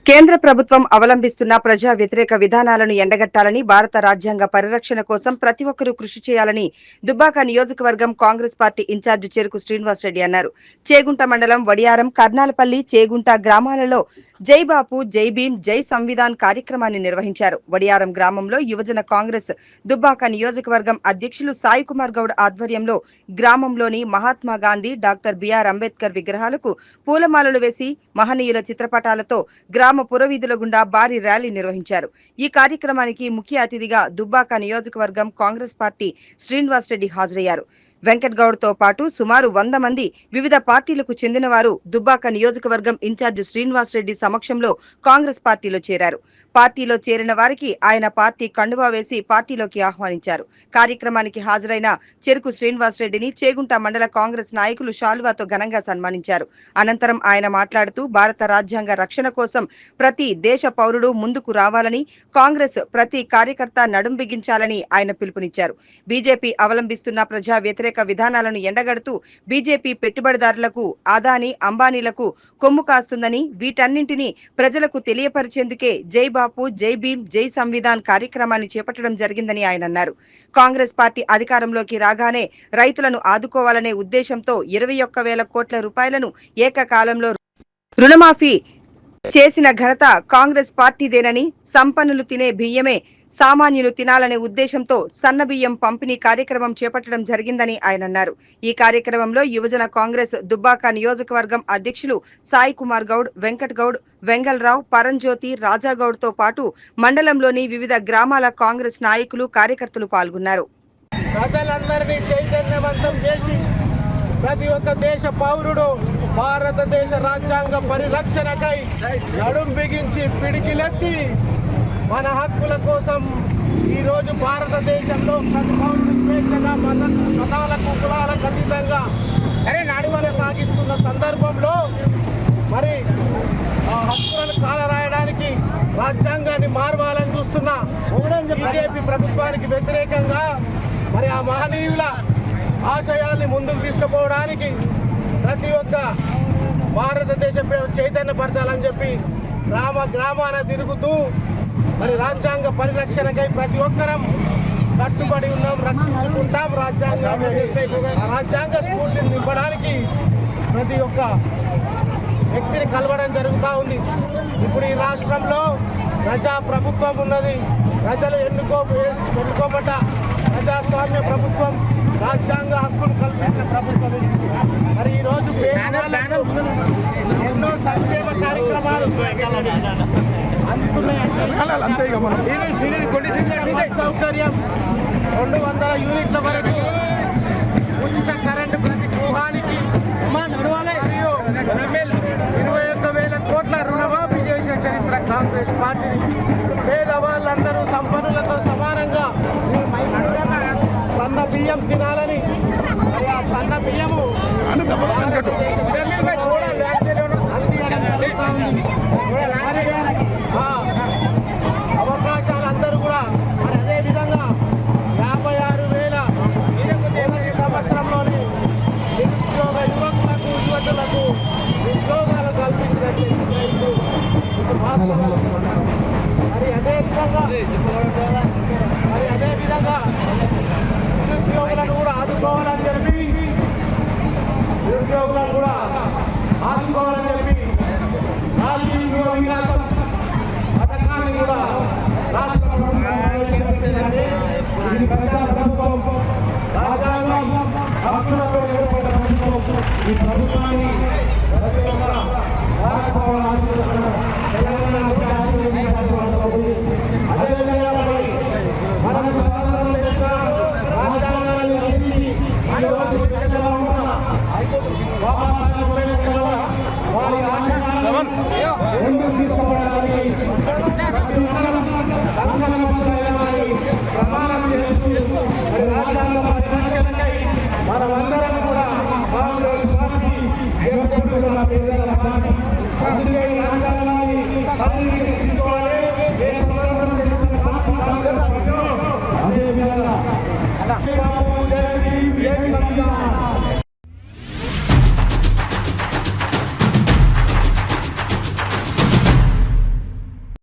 కేంద్ర ప్రభుత్వం అవలంబిస్తున్న ప్రజా వ్యతిరేక విధానాలను ఎండగట్టాలని, భారత రాజ్యాంగ పరిరక్షణ కోసం ప్రతి ఒక్కరూ కృషి చేయాలని దుబ్బాక నియోజకవర్గం కాంగ్రెస్ పార్టీ ఇన్ఛార్జి చెరుకు శ్రీనివాసరెడ్డి అన్నారు. చేగుంట మండలం వడియారం, కర్నాలపల్లి, చేగుంట గ్రామాలలో జై బాపు, జై భీం, జై సంవిధాన్ కార్యక్రమాన్ని నిర్వహించారు. వడియారం గ్రామంలో యువజన కాంగ్రెస్ దుబ్బాక నియోజకవర్గం అధ్యక్షులు సాయి కుమార్ గౌడ్ ఆధ్వర్యంలో గ్రామంలోని మహాత్మా గాంధీ, డాక్టర్ బిఆర్ అంబేద్కర్ విగ్రహాలకు పూలమాలలు వేసి మహనీయుల చిత్రపటాలతో గ్రామ పురవీధుల గుండా భారీ ర్యాలీ నిర్వహించారు. ఈ కార్యక్రమానికి ముఖ్య అతిథిగా దుబ్బాక నియోజకవర్గం కాంగ్రెస్ పార్టీ శ్రీనివాసరెడ్డి హాజరయ్యారు. వెంకట్ గౌడ్ తో పాటు సుమారు 100 మంది వివిధ పార్టీలకు చెందిన వారు దుబ్బాక నియోజకవర్గం ఇన్ఛార్జి శ్రీనివాసరెడ్డి సమక్షంలో కాంగ్రెస్ పార్టీలో చేరారు. పార్టీలో చేరిన వారికి ఆయన పార్టీ కండువా వేసి పార్టీలోకి ఆహ్వానించారు. కార్యక్రమానికి హాజరైన చెరుకు శ్రీనివాసరెడ్డిని చేగుంట మండల కాంగ్రెస్ నాయకులు శాలువాతో ఘనంగా సన్మానించారు. అనంతరం ఆయన మాట్లాడుతూ భారత రాజ్యాంగ రక్షణ కోసం ప్రతి దేశ పౌరుడు ముందుకు రావాలని, కాంగ్రెస్ ప్రతి కార్యకర్త నడుం బిగించాలని ఆయన పిలుపునిచ్చారు. బీజేపీ అవలంబిస్తున్న ప్రజా వ్యతిరేక విధానాలను ఎండగడుతూ బీజేపీ పెట్టుబడిదారులకు, అదానీ, అంబానీలకు కొమ్ము కాస్తుందని, వీటన్నింటినీ ప్రజలకు తెలియపరిచేందుకే జై బాపు, జై భీం, జై సంవిధాన్ కార్యక్రమాన్ని చేపట్టడం జరిగిందని ఆయన అన్నారు. కాంగ్రెస్ పార్టీ అధికారంలోకి రాగానే రైతులను ఆదుకోవాలనే ఉద్దేశంతో 21,000 కోట్ల రూపాయలను ఏకకాలంలో రుణమాఫీ చేసిన ఘనత కాంగ్రెస్ పార్టీదేనని, సంపన్నులు తినే బియ్యమే సామాన్యులు తినాలనే ఉద్దేశంతో సన్నబియ్యం పంపిణీ కార్యక్రమం చేపట్టడం జరిగిందని ఆయన అన్నారు. ఈ కార్యక్రమంలో యువజన కాంగ్రెస్ దుబ్బాక నియోజకవర్గం అధ్యక్షులు సాయి కుమార్ గౌడ్, వెంకట్ గౌడ్, వెంగళరావు, పరంజ్యోతి, రాజాగౌడ్ తో పాటు మండలంలోని వివిధ గ్రామాల కాంగ్రెస్ నాయకులు, కార్యకర్తలు పాల్గొన్నారు. ప్రజలందరినీ చైతన్యవంతం చేసి ప్రతి ఒక్క దేశ పౌరుడు భారతదేశ రాజ్యాంగ పరిరక్షణకై నడుం బిగించి పిడికిలెత్తి మన హక్కుల కోసం ఈరోజు భారతదేశంలో ప్రతి పౌరుడు స్వేచ్ఛగా మతాలకు, కులాలకు అతీతంగా నడువన సాగిస్తున్న సందర్భంలో మరి ఆ హక్కులను కాలరాయడానికి రాజ్యాంగాన్ని మార్వాలని చూస్తున్న బీజేపీ ప్రభుత్వానికి వ్యతిరేకంగా మరి ఆ మహనీయుల ఆశయాల్ని ముందుకు తీసుకుపోవడానికి ప్రతి ఒక్క భారతదేశ చైతన్యపరచాలని చెప్పి గ్రామాన తిరుగుతూ మరి రాజ్యాంగ పరిరక్షణకై ప్రతి ఒక్కరం కట్టుబడి ఉన్నాం, రక్షించుకుంటాం. రాజ్యాంగ స్ఫూర్తిని నింపడానికి ప్రతి ఒక్క వ్యక్తిని కలవడం జరుగుతూ ఉంది. ఇప్పుడు ఈ రాష్ట్రంలో ప్రజా ప్రభుత్వం ఉన్నది. ప్రజలు ఎన్నుకోబడ్డ ప్రజాస్వామ్య ప్రభుత్వం, రాజ్యాంగ హక్కును కల్పించిన ప్రభుత్వం. మరి ఈరోజు ఎన్నో సంక్షేమ కార్యక్రమాలు సౌకర్యం 200 యూనిట్ల వరకు ఉచిత కరెంటు ప్రతి గృహానికి మరియు 21,000 కోట్ల రుణమాఫీ చేసే చరిత్ర కాంగ్రెస్ పార్టీ. పేదవాళ్ళందరూ సంపన్నులతో సమానంగా సన్న బియ్యం తినాలని, మరి ఆ సన్న బియ్యము అవకాశాలందరూ కూడా మరి అదేవిధంగా 56,000 సంవత్సరంలోని నిరుద్యోగ యువతులకు ఉద్యోగాలు కల్పించినట్టు మరి అదేవిధంగా నిరుద్యోగులను కూడా ఆదుకోవాలని చెప్పి రాజకీయ వికాసం పథకాన్ని కూడా రాష్ట్ర ప్రభుత్వం రాజ్యాంగం హక్కులతో ఏర్పడిన ప్రభుత్వం. ఈ ప్రభుత్వాన్ని అదేవిధంగా మనకు స్వాతంత్రం తెచ్చిన రాజ్యాంగాన్ని రచించి ఈరోజు స్వేచ్ఛగా ఉన్న వారి ముందుకు తీసుకోవడానికి ప్రమాణం చేస్తూ రాజ్యాంగ పరిరక్షణకై మనమందరం కూడా కాంగ్రెస్ పార్టీ అందుకే ఈ రాజ్యాంగాన్ని పరిరక్షించుకోవాలి. ఏ స్వతంత్రం తెచ్చిన పార్టీ కాంగ్రెస్ పార్టీ. అదేవిధంగా